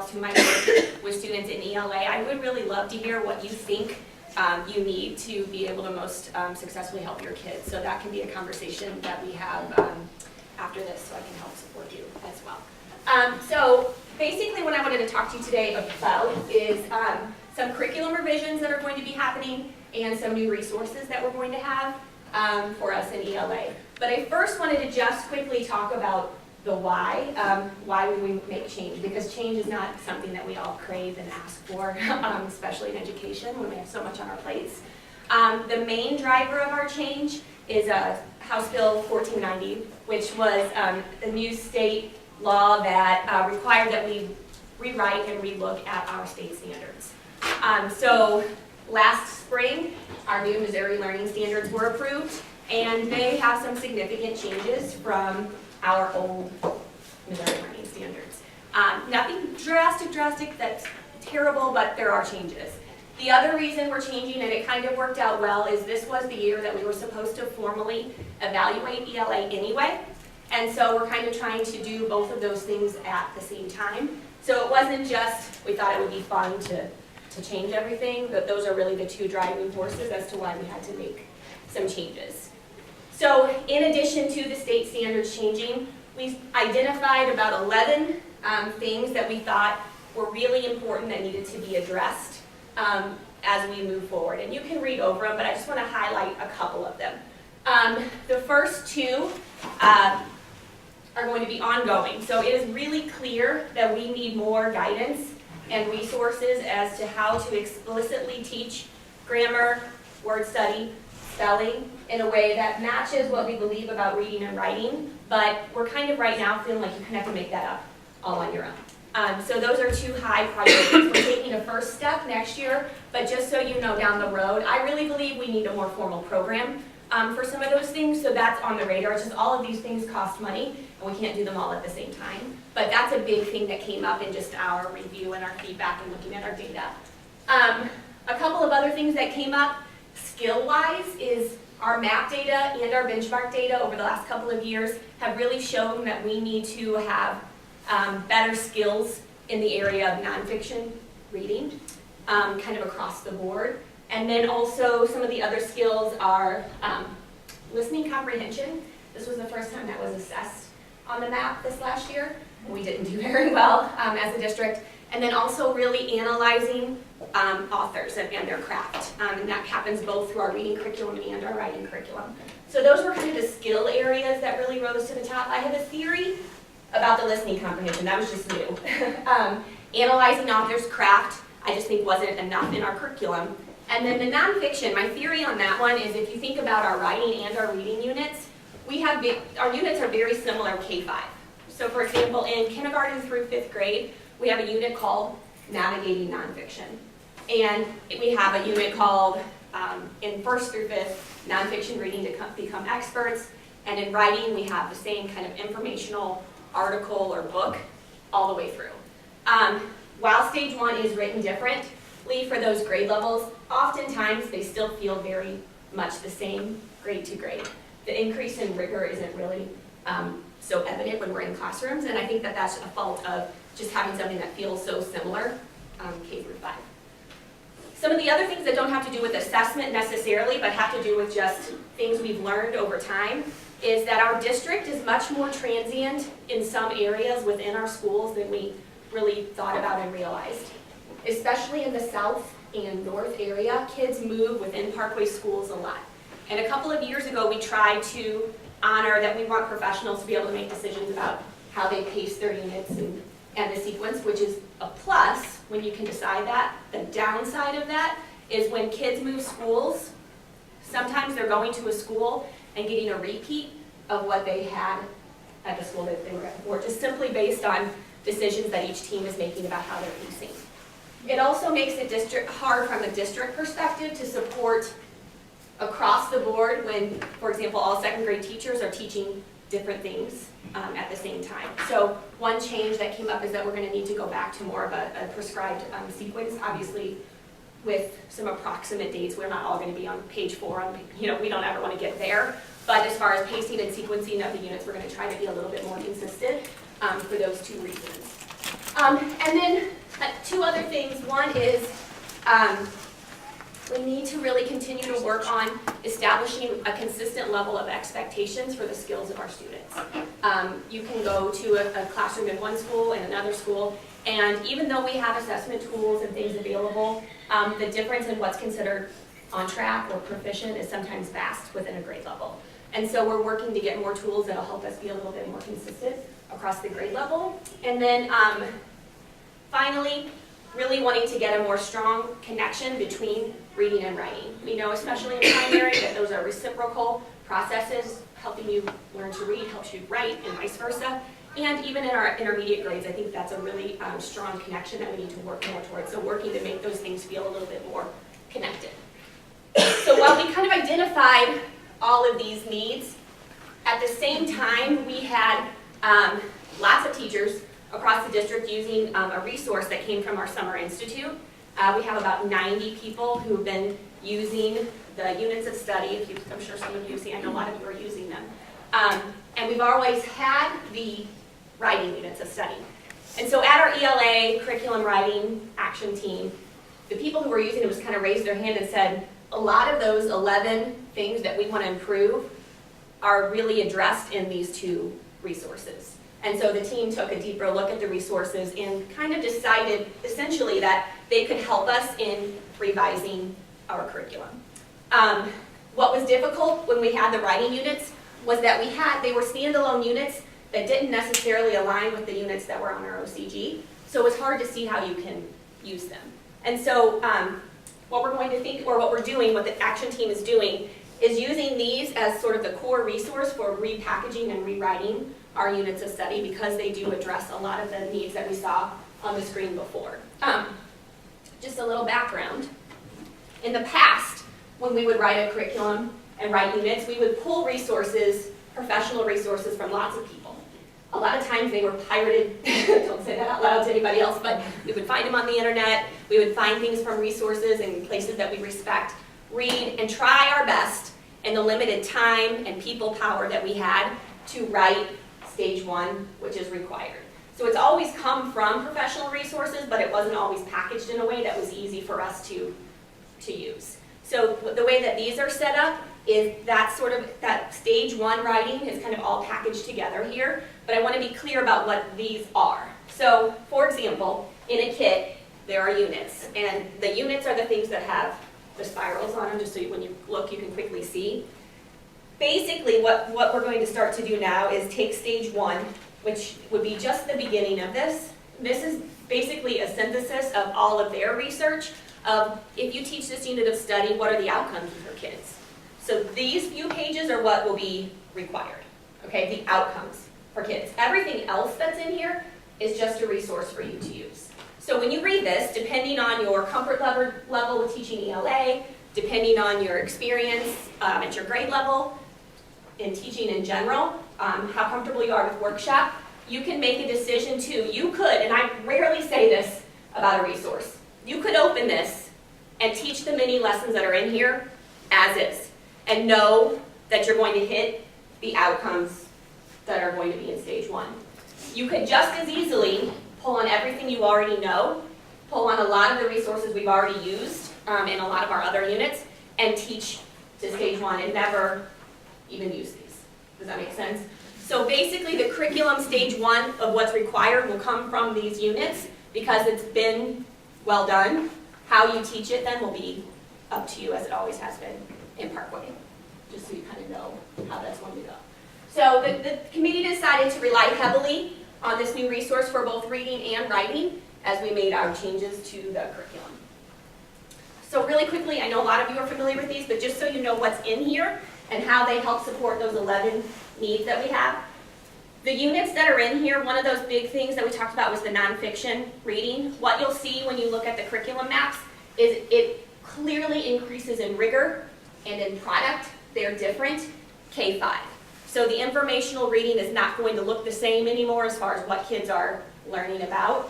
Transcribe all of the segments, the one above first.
else who might work with students in ELA, I would really love to hear what you think you need to be able to most successfully help your kids. So that can be a conversation that we have after this, so I can help support you as well. So basically what I wanted to talk to you today about is some curriculum revisions that are going to be happening and some new resources that we're going to have for us in ELA. But I first wanted to just quickly talk about the why we make change, because change is not something that we all crave and ask for, especially in education when we have so much on our plates. The main driver of our change is House Bill 1490, which was a new state law that required that we rewrite and relook at our state standards. So last spring, our new Missouri Learning Standards were approved, and they have some significant changes from our old Missouri Learning Standards. Nothing drastic that's terrible, but there are changes. The other reason we're changing, and it kind of worked out well, is this was the year that we were supposed to formally evaluate ELA anyway. And so we're kind of trying to do both of those things at the same time. So it wasn't just, we thought it would be fun to change everything, but those are really the two driving forces as to why we had to make some changes. So in addition to the state standards changing, we identified about 11 things that we thought were really important that needed to be addressed as we move forward. And you can read over them, but I just want to highlight a couple of them. The first two are going to be ongoing. So it is really clear that we need more guidance and resources as to how to explicitly teach grammar, word study, spelling in a way that matches what we believe about reading and writing, but we're kind of right now feeling like you can have to make that up all on your own. So those are two high priorities. We're taking a first step next year, but just so you know down the road, I really believe we need a more formal program for some of those things, so that's on the radar. It's just all of these things cost money, and we can't do them all at the same time. But that's a big thing that came up in just our review and our feedback and looking at our data. A couple of other things that came up skill-wise is our map data and our benchmark data over the last couple of years have really shown that we need to have better skills in the area of nonfiction reading, kind of across the board. And then also some of the other skills are listening comprehension. This was the first time that was assessed on the map this last year. We didn't do very well as a district. And then also really analyzing authors and their craft. And that happens both through our reading curriculum and our writing curriculum. So those were kind of the skill areas that really rose to the top. I have a theory about the listening comprehension. That was just new. Analyzing authors' craft, I just think wasn't enough in our curriculum. And then the nonfiction, my theory on that one is if you think about our writing and our reading units, our units are very similar K-5. So for example, in kindergarten through 5th grade, we have a unit called Navigating Nonfiction. And we have a unit called, in 1st through 5th, Nonfiction Reading to Become Experts. And in writing, we have the same kind of informational article or book all the way through. While stage 1 is written differently for those grade levels, oftentimes they still feel very much the same grade to grade. The increase in rigor isn't really so evident when we're in classrooms, and I think that that's a fault of just having something that feels so similar K through 5. Some of the other things that don't have to do with assessment necessarily, but have to do with just things we've learned over time, is that our district is much more transient in some areas within our schools than we really thought about and realized. Especially in the south and north area, kids move within Parkway schools a lot. And a couple of years ago, we tried to honor that we want professionals to be able to make decisions about how they pace their units and the sequence, which is a plus when you can decide that. The downside of that is when kids move schools, sometimes they're going to a school and getting a repeat of what they had at the school that they were at before, just simply based on decisions that each team is making about how they're pacing. It also makes it hard from a district perspective to support across the board when, for example, all 2nd grade teachers are teaching different things at the same time. So one change that came up is that we're going to need to go back to more of a prescribed sequence, obviously with some approximate dates. We're not all going to be on page 4. We don't ever want to get there. But as far as pacing and sequencing of the units, we're going to try to be a little bit more consistent for those two reasons. And then Two other things. One is we need to really continue to work on establishing a consistent level of expectations for the skills of our students. You can go to a classroom in one school and another school, and even though we have assessment tools and things available, the difference in what's considered on track or proficient is sometimes vast within a grade level. And so we're working to get more tools that will help us be a little bit more consistent across the grade level. And then finally, really wanting to get a more strong connection between reading and writing. We know, especially in primary, that those are reciprocal processes. Helping you learn to read helps you write, and vice versa. And even in our intermediate grades, I think that's a really strong connection that we need to work more towards. So working to make those things feel a little bit more connected. So while we kind of identified all of these needs, at the same time, we had lots of teachers across the district using a resource that came from our Summer Institute. We have about 90 people who've been using the units of study. I'm sure some of you have seen, I know a lot of you are using them. And we've always had the writing units of study. And so at our ELA curriculum writing action team, the people who were using it just kind of raised their hand and said, a lot of those 11 things that we want to improve are really addressed in these two resources. And so the team took a deeper look at the resources and kind of decided essentially that they could help us in revising our curriculum. What was difficult when we had the writing units was that they were standalone units that didn't necessarily align with the units that were on our OCG. So it was hard to see how you can use them. And so what we're doing, what the action team is doing, is using these as sort of the core resource for repackaging and rewriting our units of study, because they do address a lot of the needs that we saw on the screen before. Just a little background. In the past, when we would write a curriculum and write units, we would pull resources, professional resources, from lots of people. A lot of times they were pirated, don't say that out loud to anybody else, but we would find them on the internet. We would find things from resources and places that we respect, read, and try our best in the limited time and people power that we had to write stage 1, which is required. So it's always come from professional resources, but it wasn't always packaged in a way that was easy for us to use. So the way that these are set up is that stage 1 writing is kind of all packaged together here, but I want to be clear about what these are. So, for example, in a kit, there are units, and the units are the things that have the spirals on them, just so when you look, you can quickly see. Basically, what we're going to start to do now is take stage 1, which would be just the beginning of this. This is basically a synthesis of all of their research of, if you teach this unit of study, what are the outcomes for kids? So these few pages are what will be required, okay, the outcomes for kids. Everything else that's in here is just a resource for you to use. So when you read this, depending on your comfort level with teaching ELA, depending on your experience at your grade level, in teaching in general, how comfortable you are with workshop, you can make a decision too. You could, and I rarely say this about a resource, you could open this and teach the mini lessons that are in here as is, and know that you're going to hit the outcomes that are going to be in stage 1. You could just as easily pull on everything you already know, pull on a lot of the resources we've already used in a lot of our other units, and teach to stage 1 and never even use these. Does that make sense? So basically the curriculum stage 1 of what's required will come from these units because it's been well done. How you teach it then will be up to you, as it always has been in Parkway, just so you kind of know how that's going to go. So the committee decided to rely heavily on this new resource for both reading and writing as we made our changes to the curriculum. So really quickly, I know a lot of you are familiar with these, but just so you know what's in here and how they help support those 11 needs that we have. The units that are in here, one of those big things that we talked about was the nonfiction reading. What you'll see when you look at the curriculum maps is it clearly increases in rigor and in product. They're different, K-5. So the informational reading is not going to look the same anymore as far as what kids are learning about.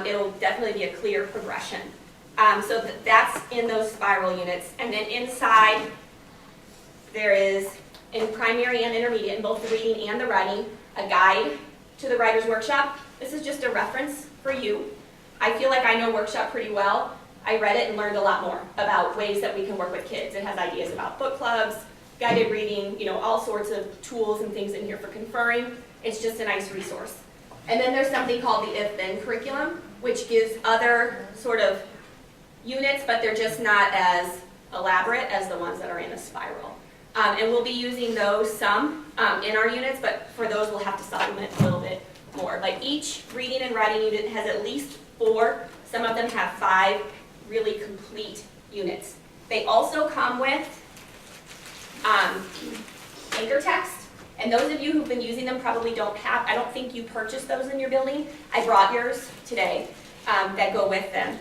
It'll definitely be a clear progression. So that's in those spiral units. And then inside, there is, in primary and intermediate, in both the reading and the writing, a guide to the writer's workshop. This is just a reference for you. I feel like I know workshop pretty well. I read it and learned a lot more about ways that we can work with kids. It has ideas about book clubs, guided reading, all sorts of tools and things in here for conferring. It's just a nice resource. And then there's something called the if-then curriculum, which gives other sort of units, but they're just not as elaborate as the ones that are in a spiral. And we'll be using those some in our units, but for those we'll have to supplement a little bit more. Like each reading and writing unit has at least 4. Some of them have 5 really complete units. They also come with anchor text. And those of you who've been using them probably don't have, I don't think you purchased those in your building. I brought yours today that go with them.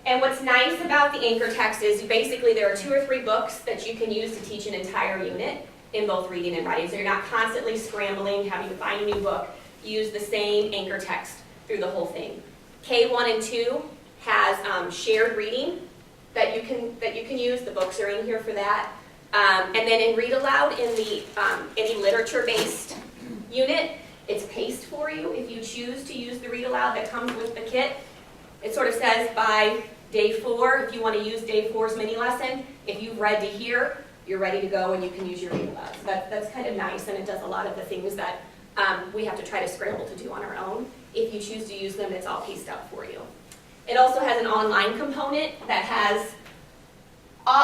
And what's nice about the anchor text is basically there are 2 or 3 books that you can use to teach an entire unit in both reading and writing. So you're not constantly scrambling, having to find a new book. You use the same anchor text through the whole thing. K1 and 2 has shared reading that you can use. The books are in here for that. And then in Read Aloud, in the any literature-based unit, it's paced for you if you choose to use the Read Aloud that comes with the kit. It sort of says by day 4, if you want to use day 4's mini lesson, if you've read to here, you're ready to go and you can use your Read Aloud. So that's kind of nice, and it does a lot of the things that we have to try to scramble to do on our own. If you choose to use them, it's all paced out for you. It also has an online component that has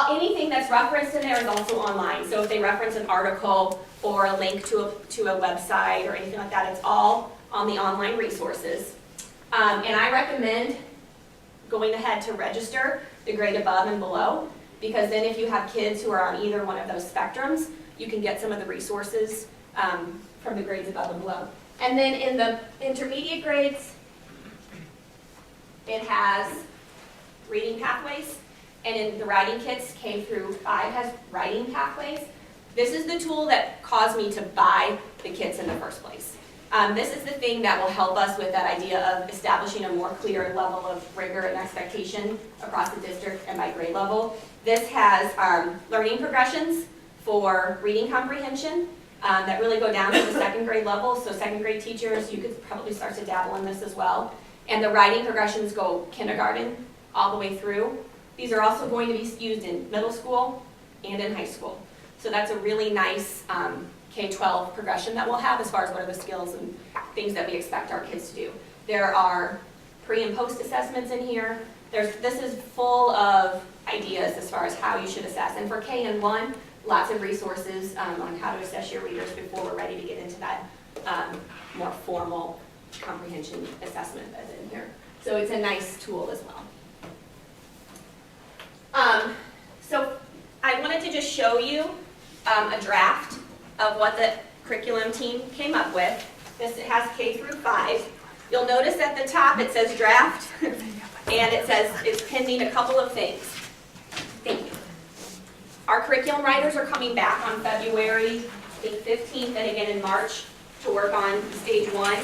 anything that's referenced in there is also online. So if they reference an article or a link to a website or anything like that, it's all on the online resources. And I recommend going ahead to register the grade above and below, because then if you have kids who are on either one of those spectrums, you can get some of the resources from the grades above and below. And then in the intermediate grades, it has reading pathways. And in the writing kits, K through 5 has writing pathways. This is the tool that caused me to buy the kits in the first place. This is the thing that will help us with that idea of establishing a more clear level of rigor and expectation across the district and by grade level. This has learning progressions for reading comprehension that really go down to the 2nd grade level. So 2nd grade teachers, you could probably start to dabble in this as well. And the writing progressions go kindergarten all the way through. These are also going to be used in middle school and in high school. So that's a really nice K-12 progression that we'll have as far as what are the skills and things that we expect our kids to do. There are pre and post assessments in here. This is full of ideas as far as how you should assess. And for K and 1, lots of resources on how to assess your readers before we're ready to get into that more formal comprehension assessment that's in here. So it's a nice tool as well. So I wanted to just show you a draft of what the curriculum team came up with. This has K through 5. You'll notice at the top it says draft, and it says it's pending a couple of things. Thank you. Our curriculum writers are coming back on February 15th and again in March to work on stage 1.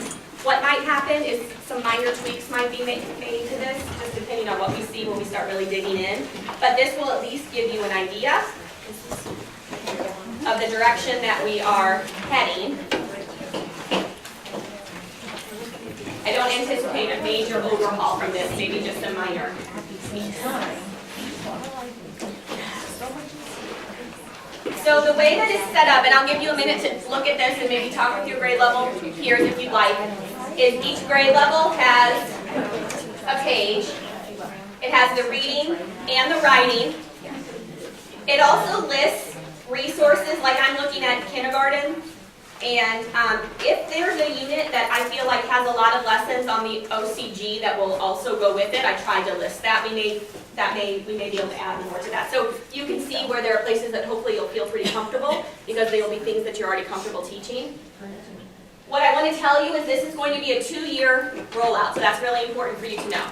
What might happen is some minor tweaks might be made to this, just depending on what we see when we start really digging in. But this will at least give you an idea of the direction that we are heading. I don't anticipate a major overhaul from this, maybe just a minor. So the way that it's set up, and I'll give you a minute to look at this and maybe talk with your grade level peers if you'd like, is each grade level has a page. It has the reading and the writing. It also lists resources, like I'm looking at kindergarten, and if there's a unit that I feel like has a lot of lessons on the OCG that will also go with it, I tried to list that. We may be able to add more to that. So you can see where there are places that hopefully you'll feel pretty comfortable, because they will be things that you're already comfortable teaching. What I want to tell you is this is going to be a 2-year rollout, so that's really important for you to know.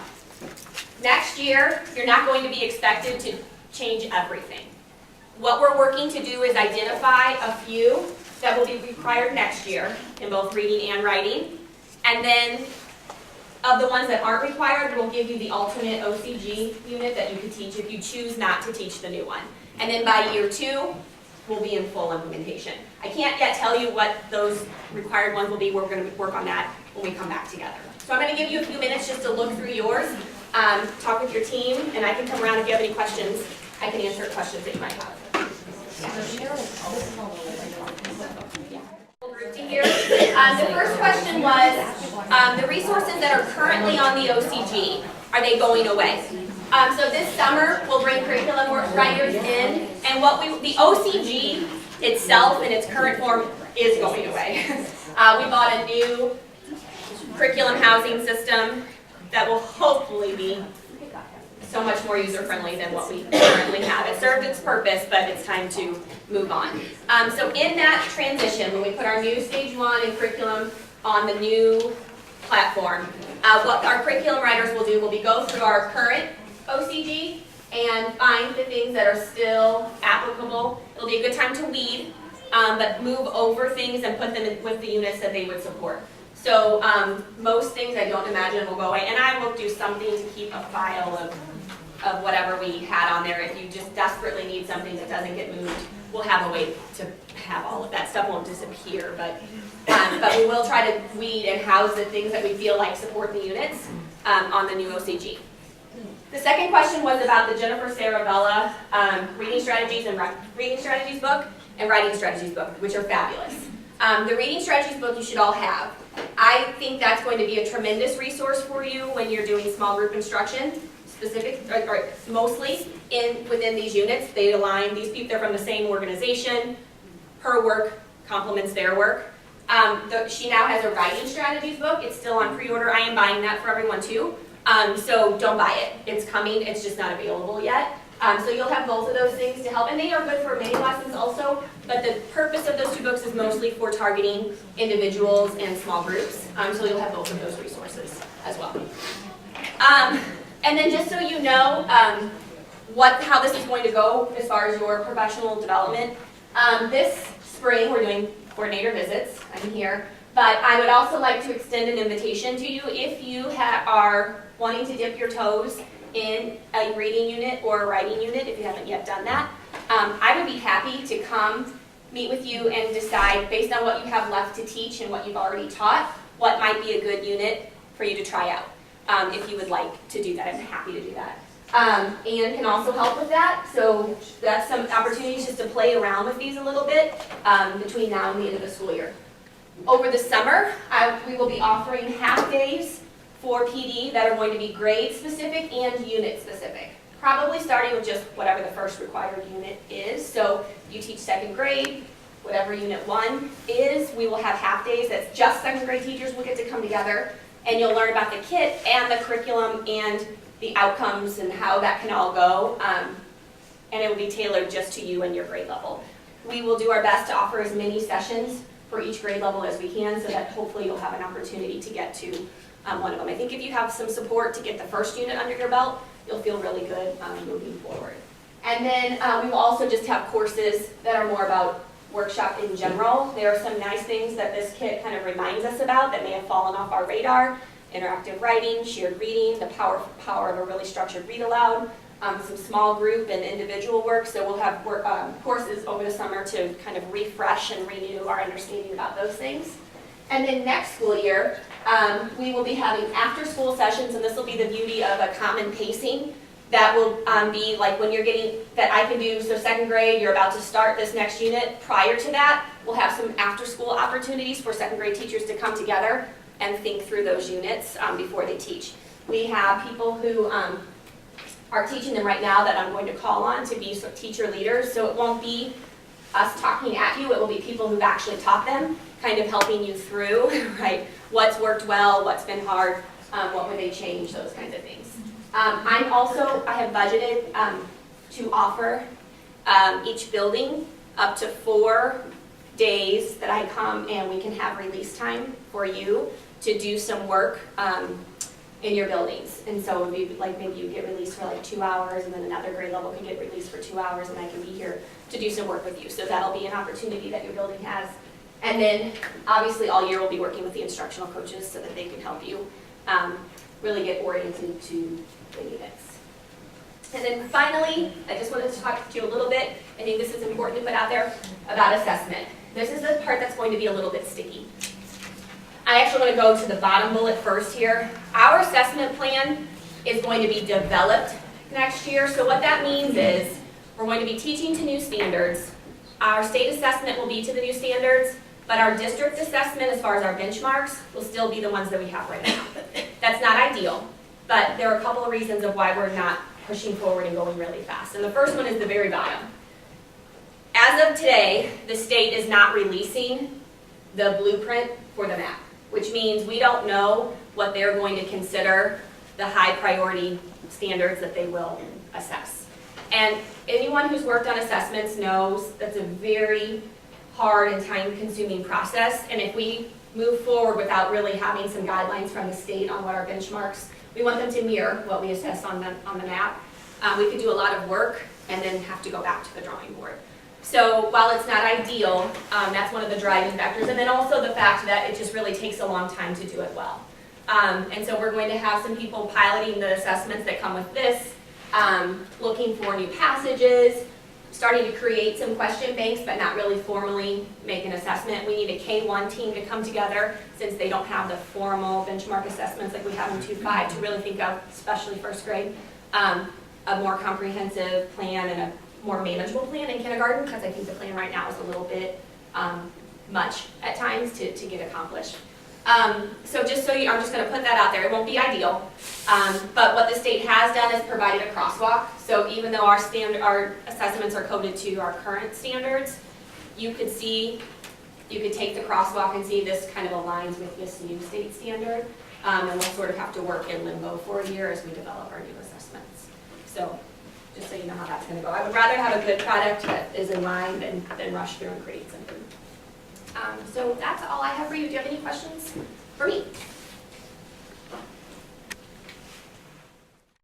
Next year, you're not going to be expected to change everything. What we're working to do is identify a few that will be required next year in both reading and writing, and then of the ones that aren't required, we'll give you the alternate OCG unit that you can teach if you choose not to teach the new one. And then by year 2, we'll be in full implementation. I can't yet tell you what those required ones will be. We're going to work on that when we come back together. So So I'm going to give you a few minutes just to look through yours, talk with your team, and I can come around if you have any questions. I can answer questions that you might have. Group to here. The first question was, the resources that are currently on the OCG, are they going away? So this summer, we'll bring curriculum writers in, and the OCG itself in its current form is going away. We bought a new curriculum housing system that will hopefully be so much more user-friendly than what we currently have. It served its purpose, but it's time to move on. So in that transition, when we put our new Stage 1 and curriculum on the new platform, what our curriculum writers will do will be go through our current OCG and find the things that are still applicable. It'll be a good time to weed, but move over things and put them in with the units that they would support. So most things I don't imagine will go away, and I will do something to keep a file of whatever we had on there. If you just desperately need something that doesn't get moved, we'll have a way to have all of that stuff. Won't disappear, but we will try to weed and house the things that we feel like support the units on the new OCG. The second question was about the Jennifer Cerebellar reading strategies book and writing strategies book, which are fabulous. The reading strategies book you should all have. I think that's going to be a tremendous resource for you when you're doing small group instruction, mostly within these units. They align, these people, they're from the same organization. Her work complements their work. She now has a writing strategies book. It's still on pre-order. I am buying that for everyone too. So don't buy it. It's coming. It's just not available yet. So you'll have both of those things to help, and they are good for many lessons also, but the purpose of those two books is mostly for targeting individuals and small groups, so you'll have both of those resources as well. And then just so you know how this is going to go as far as your professional development, this spring we're doing coordinator visits. I'm here, but I would also like to extend an invitation to you if you are wanting to dip your toes in a reading unit or a writing unit, if you haven't yet done that. I would be happy to come meet with you and decide, based on what you have left to teach and what you've already taught, what might be a good unit for you to try out. If you would like to do that, I'm happy to do that. Anne can also help with that, so that's some opportunities just to play around with these a little bit between now and the end of the school year. Over the summer, we will be offering half days for PD that are going to be grade specific and unit specific. Probably starting with just whatever the first required unit is. So you teach second grade, whatever unit 1 is, we will have half days that's just second grade teachers will get to come together, and you'll learn about the kit and the curriculum and the outcomes and how that can all go, and it will be tailored just to you and your grade level. We will do our best to offer as many sessions for each grade level as we can, so that hopefully you'll have an opportunity to get to one of them. I think if you have some support to get the first unit under your belt, you'll feel really good moving forward. And then we will also just have courses that are more about workshop in general. There are some nice things that this kit kind of reminds us about that may have fallen off our radar. Interactive writing, shared reading, the power of a really structured read aloud, some small group and individual work. So we'll have courses over the summer to kind of refresh and renew our understanding about those things. And then next school year, we will be having after-school sessions, and this will be the beauty of a common pacing. That will be like when you're getting, that I can do, so second grade, you're about to start this next unit. Prior to that, we'll have some after-school opportunities for second grade teachers to come together and think through those units before they teach. We have people who are teaching them right now that I'm going to call on to be sort of teacher leaders, so it won't be us talking at you, it will be people who've actually taught them, kind of helping you through, right? What's worked well, what's been hard, what would they change, those kinds of things. I have budgeted to offer each building up to 4 days that I come and we can have release time for you to do some work in your buildings. And so it would be like maybe you get released for like 2 hours, and then another grade level can get released for 2 hours, and I can be here to do some work with you. So that'll be an opportunity that your building has. And then obviously all year we'll be working with the instructional coaches so that they can help you really get oriented to the units. And then finally, I just wanted to talk to you a little bit, I think this is important to put out there, about assessment. This is the part that's going to be a little bit sticky. I actually want to go to the bottom bullet first here. Our assessment plan is going to be developed next year. So what that means is we're going to be teaching to new standards. Our state assessment will be to the new standards, but our district assessment, as far as our benchmarks, will still be the ones that we have right now. That's not ideal, but there are a couple of reasons of why we're not pushing forward and going really fast. And the first one is the very bottom. As of today, the state is not releasing the blueprint for the map, which means we don't know what they're going to consider the high priority standards that they will assess. And anyone who's worked on assessments knows that's a very hard and time-consuming process, and if we move forward without really having some guidelines from the state on what our benchmarks, we want them to mirror what we assess on the map. We could do a lot of work and then have to go back to the drawing board. So while it's not ideal, that's one of the driving factors, and then also the fact that it just really takes a long time to do it well. And so we're going to have some people piloting the assessments that come with this, looking for new passages, starting to create some question banks, but not really formally make an assessment. We need a K-1 team to come together, since they don't have the formal benchmark assessments like we have in 2.5, to really think of, especially first grade, a more comprehensive plan and a more manageable plan in kindergarten, because I think the plan right now is a little bit much at times to get accomplished. So just so I'm just going to put that out there. It won't be ideal, but what the state has done is provided a crosswalk. So even though our assessments are coded to our current standards, you could take the crosswalk and see this kind of aligns with this new state standard, and we'll sort of have to work in limbo for a year as we develop our new assessments. So just so you know how that's going to go. I would rather have a good product that is in line than rush through and create something. So that's all I have for you. Do you have any questions for me?